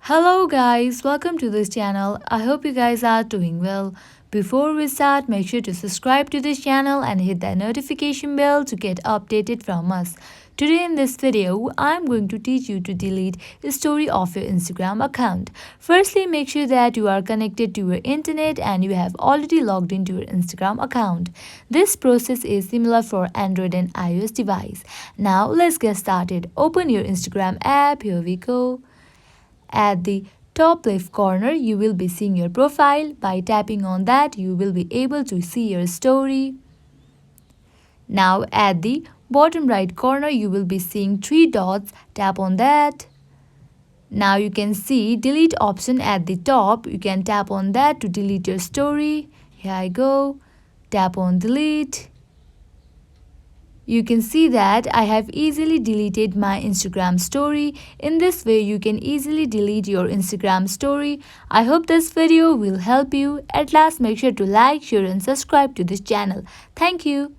Hello guys, welcome to this channel. I hope you guys are doing well. Before we start, make sure to subscribe to this channel and hit that notification bell to get updated from us. Today in this video, I'm going to teach you to delete a story of your Instagram account. Firstly, make sure that you are connected to your internet and you have already logged into your Instagram account. This process is similar for Android and iOS device. Now let's get started. Open your Instagram app. Here we go. At the top left corner, you will be seeing your profile. By tapping on that, you will be able to see your story. Now at the bottom right corner, you will be seeing three dots. Tap on that. Now you can see delete option at the top. You can tap on that to delete your story. Here I go. Tap on delete. You can see that I have easily deleted my Instagram story. In this way, you can easily delete your Instagram story. I hope this video will help you. At last, make sure to like, share and subscribe to this channel. Thank you.